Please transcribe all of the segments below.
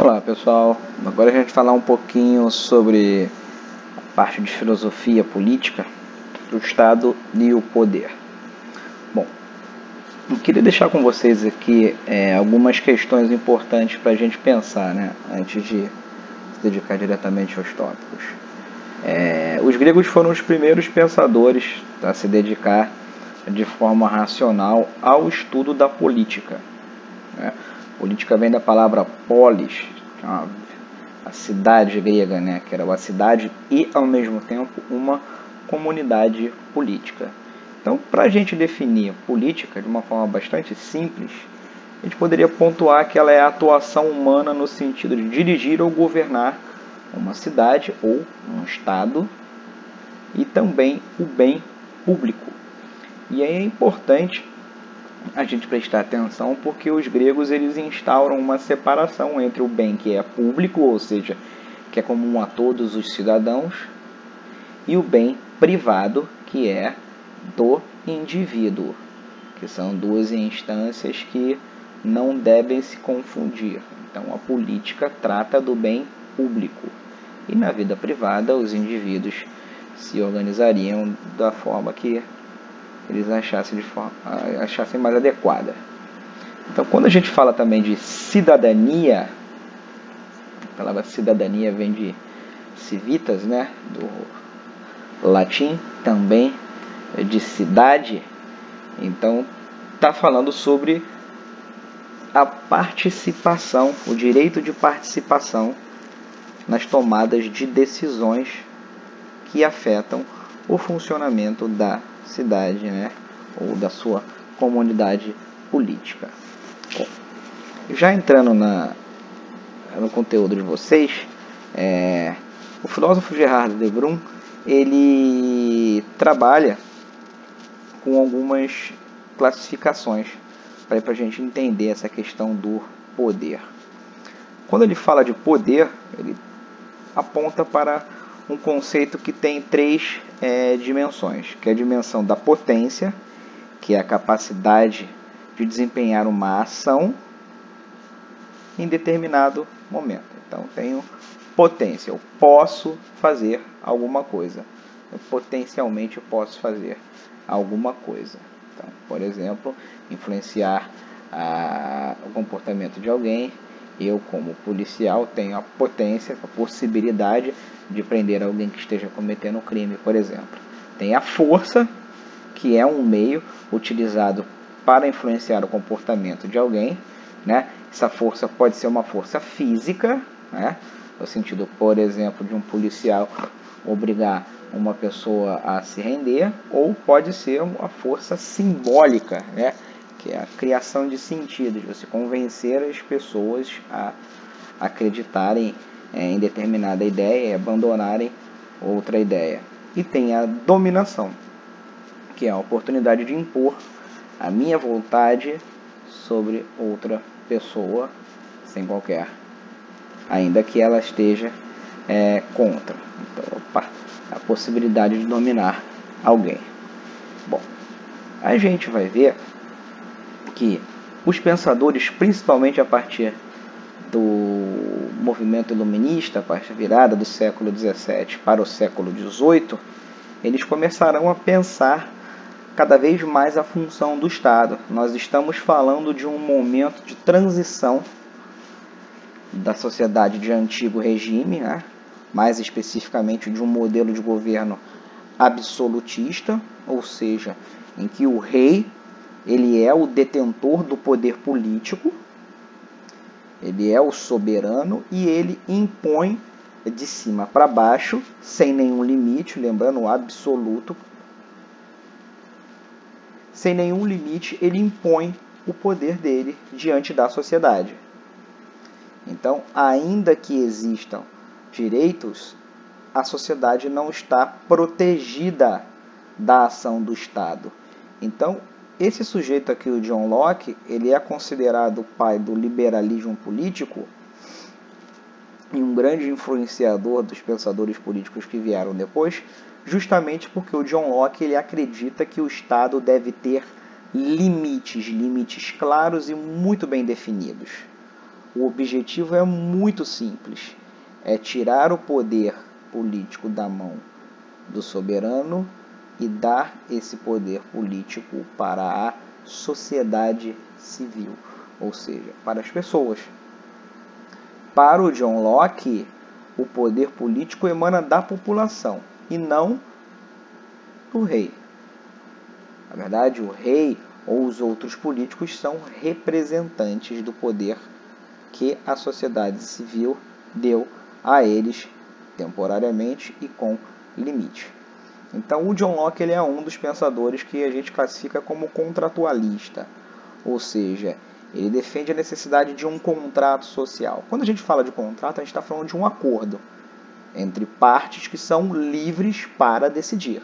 Olá pessoal, agora a gente vai falar um pouquinho sobre a parte de filosofia política do Estado e o poder. Bom, eu queria deixar com vocês aqui algumas questões importantes para a gente pensar, né, antes de se dedicar diretamente aos tópicos. Os gregos foram os primeiros pensadores a se dedicar de forma racional ao estudo da política, né? Política vem da palavra polis, a cidade grega, né, que era uma cidade e, ao mesmo tempo, uma comunidade política. Então, para a gente definir política de uma forma bastante simples, a gente poderia pontuar que ela é a atuação humana no sentido de dirigir ou governar uma cidade ou um estado e também o bem público. E aí é importante a gente prestar atenção porque os gregos eles instauram uma separação entre o bem que é público, ou seja, que é comum a todos os cidadãos, e o bem privado, que é do indivíduo, que são duas instâncias que não devem se confundir. Então a política trata do bem público e na vida privada os indivíduos se organizariam da forma que eles achassem mais adequada. Então, quando a gente fala também de cidadania, a palavra cidadania vem de civitas, né, do latim, também de cidade. Então, está falando sobre a participação, o direito de participação nas tomadas de decisões que afetam o funcionamento da cidade, né, ou da sua comunidade política. Bom, já entrando no conteúdo de vocês, o filósofo Gerard de Brum ele trabalha com algumas classificações para a gente entender essa questão do poder. Quando ele fala de poder, ele aponta para um conceito que tem três dimensões, que é a dimensão da potência, que é a capacidade de desempenhar uma ação em determinado momento. Então, tenho potência, eu posso fazer alguma coisa. Potencialmente, eu posso fazer alguma coisa. Então, por exemplo, influenciar o comportamento de alguém. Eu, como policial, tenho a potência, a possibilidade de prender alguém que esteja cometendo um crime, por exemplo. Tem a força, que é um meio utilizado para influenciar o comportamento de alguém, né? Essa força pode ser uma força física, né? No sentido, por exemplo, de um policial obrigar uma pessoa a se render, ou pode ser uma força simbólica, né? Que é a criação de sentidos, você convencer as pessoas a acreditarem em determinada ideia e abandonarem outra ideia. E tem a dominação, que é a oportunidade de impor a minha vontade sobre outra pessoa, sem qualquer, ainda que ela esteja contra. Então, a possibilidade de dominar alguém. Bom, a gente vai ver que os pensadores, principalmente a partir do movimento iluminista, a partir da virada do século XVII para o século XVIII, eles começarão a pensar cada vez mais a função do Estado. Nós estamos falando de um momento de transição da sociedade de antigo regime, né? Mais especificamente de um modelo de governo absolutista, ou seja, em que o rei ele é o detentor do poder político, ele é o soberano e ele impõe de cima para baixo, sem nenhum limite, lembrando o absoluto, sem nenhum limite, ele impõe o poder dele diante da sociedade. Então, ainda que existam direitos, a sociedade não está protegida da ação do Estado. Então, esse sujeito aqui, o John Locke, ele é considerado o pai do liberalismo político e um grande influenciador dos pensadores políticos que vieram depois, justamente porque o John Locke ele acredita que o Estado deve ter limites claros e muito bem definidos. o objetivo é muito simples, é tirar o poder político da mão do soberano e dar esse poder político para a sociedade civil, ou seja, para as pessoas. Para o John Locke, o poder político emana da população e não do rei. Na verdade, o rei ou os outros políticos são representantes do poder que a sociedade civil deu a eles temporariamente e com limite. Então, o John Locke ele é um dos pensadores que a gente classifica como contratualista, ou seja, ele defende a necessidade de um contrato social. Quando a gente fala de contrato, a gente está falando de um acordo entre partes que são livres para decidir.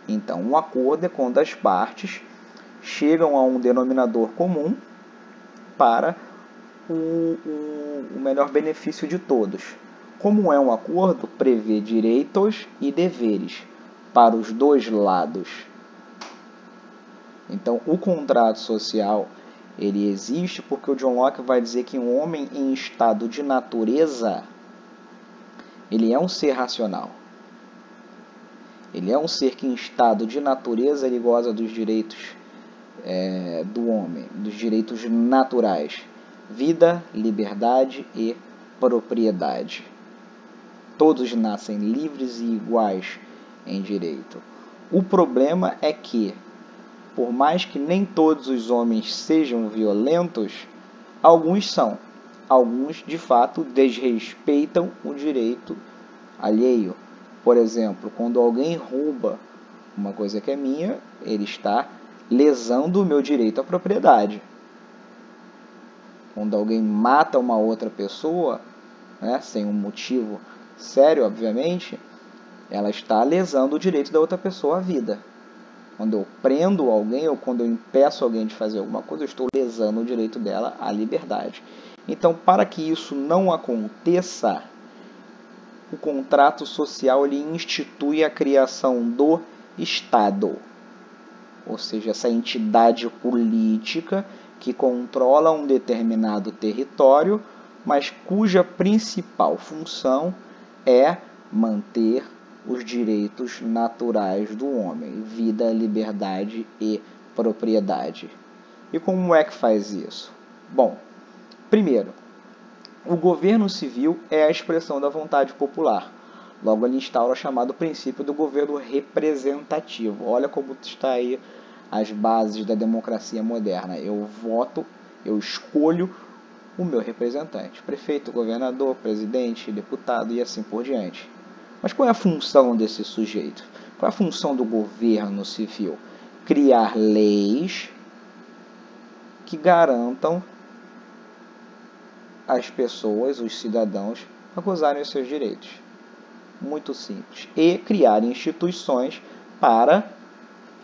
Então, um acordo é quando as partes chegam a um denominador comum para o melhor benefício de todos. Como é um acordo, prevê direitos e deveres para os dois lados. Então, o contrato social ele existe porque o John Locke vai dizer que um homem em estado de natureza ele é um ser racional. Ele é um ser que em estado de natureza ele goza dos direitos do homem, dos direitos naturais. Vida, liberdade e propriedade. Todos nascem livres e iguais em direito. O problema é que, por mais que nem todos os homens sejam violentos, alguns são. Alguns, de fato, desrespeitam o direito alheio. Por exemplo, quando alguém rouba uma coisa que é minha, ele está lesando o meu direito à propriedade. Quando alguém mata uma outra pessoa, sem um motivo sério, obviamente, ela está lesando o direito da outra pessoa à vida. Quando eu prendo alguém ou quando eu impeço alguém de fazer alguma coisa, eu estou lesando o direito dela à liberdade. Então, para que isso não aconteça, o contrato social ele institui a criação do Estado, ou seja, essa entidade política que controla um determinado território, mas cuja principal função é manter os direitos naturais do homem, vida, liberdade e propriedade. E como é que faz isso? Bom, primeiro, o governo civil é a expressão da vontade popular. Logo, ele instaura o chamado princípio do governo representativo. Olha como está aí as bases da democracia moderna. Eu voto, eu escolho o meu representante. Prefeito, governador, presidente, deputado e assim por diante. Mas qual é a função desse sujeito? Qual é a função do governo civil? Criar leis que garantam às pessoas, os cidadãos, a gozarem os seus direitos. Muito simples. E criar instituições para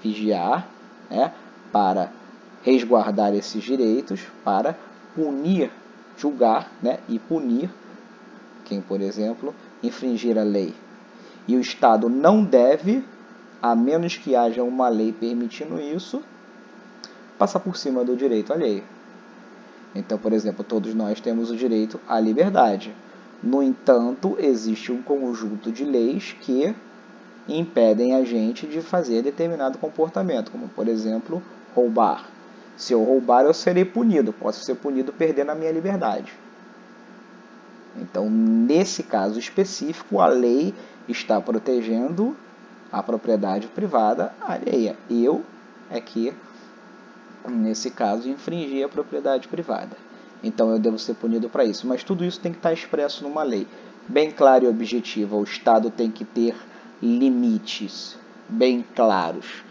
vigiar, para resguardar esses direitos, para punir, julgar e punir quem, por exemplo, infringir a lei. E o Estado não deve, a menos que haja uma lei permitindo isso, passar por cima do direito alheio. Então, por exemplo, todos nós temos o direito à liberdade. No entanto, existe um conjunto de leis que impedem a gente de fazer determinado comportamento, como, por exemplo, roubar. Se eu roubar, eu serei punido. Posso ser punido perdendo a minha liberdade. Então, nesse caso específico, a lei está protegendo a propriedade privada alheia. Eu é que, nesse caso, infringi a propriedade privada. Então, eu devo ser punido para isso. Mas tudo isso tem que estar expresso numa lei. Bem clara e objetiva. O Estado tem que ter limites bem claros.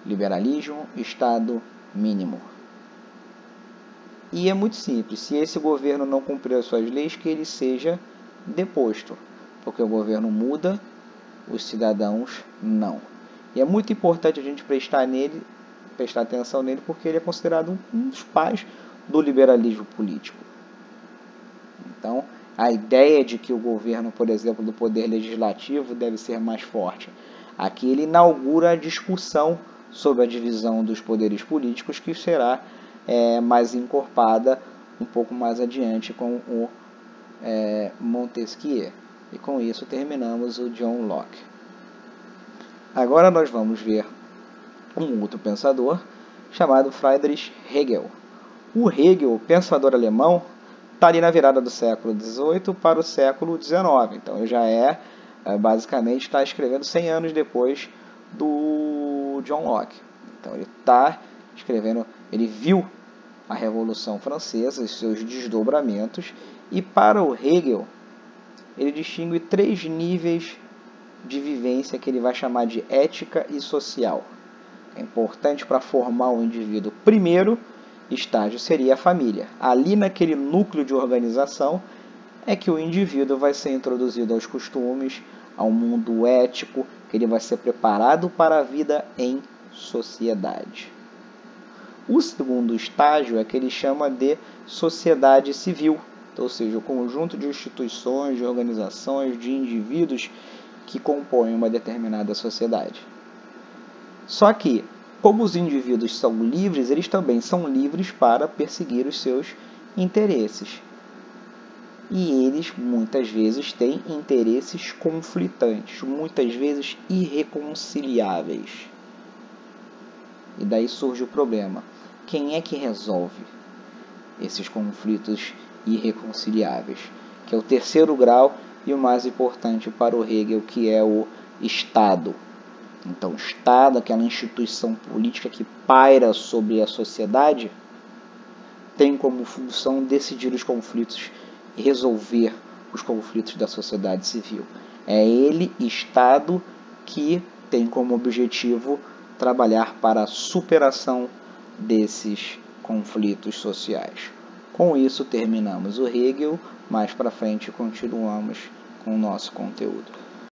Liberalismo, Estado mínimo. E é muito simples. Se esse governo não cumprir as suas leis, que ele seja deposto. Porque o governo muda, os cidadãos não. E é muito importante a gente prestar atenção nele, porque ele é considerado um dos pais do liberalismo político. Então, a ideia de que o governo, por exemplo, do poder legislativo deve ser mais forte. Aqui ele inaugura a discussão sobre a divisão dos poderes políticos, que será mais encorpada um pouco mais adiante com o Montesquieu. E com isso terminamos o John Locke. Agora nós vamos ver um outro pensador chamado Friedrich Hegel. O Hegel, pensador alemão, está ali na virada do século XVIII para o século XIX. Então ele já basicamente está escrevendo 100 anos depois do John Locke. Então ele está escrevendo, ele viu a Revolução Francesa e seus desdobramentos, e para o Hegel ele distingue 3 níveis de vivência que ele vai chamar de ética e social. É importante para formar o indivíduo. Primeiro estágio seria a família. Ali naquele núcleo de organização é que o indivíduo vai ser introduzido aos costumes, ao mundo ético, que ele vai ser preparado para a vida em sociedade. O segundo estágio é que ele chama de sociedade civil, ou seja, o conjunto de instituições, de organizações, de indivíduos que compõem uma determinada sociedade. Só que, como os indivíduos são livres, eles também são livres para perseguir os seus interesses. E eles, muitas vezes, têm interesses conflitantes, muitas vezes irreconciliáveis. E daí surge o problema. Quem é que resolve esses conflitos irreconciliáveis? Que é o terceiro grau e o mais importante para o Hegel, que é o Estado. Então, o Estado, aquela instituição política que paira sobre a sociedade, tem como função decidir os conflitos e resolver os conflitos da sociedade civil. É ele, Estado, que tem como objetivo trabalhar para a superação desses conflitos sociais. Com isso terminamos o Hegel, mais para frente continuamos com o nosso conteúdo.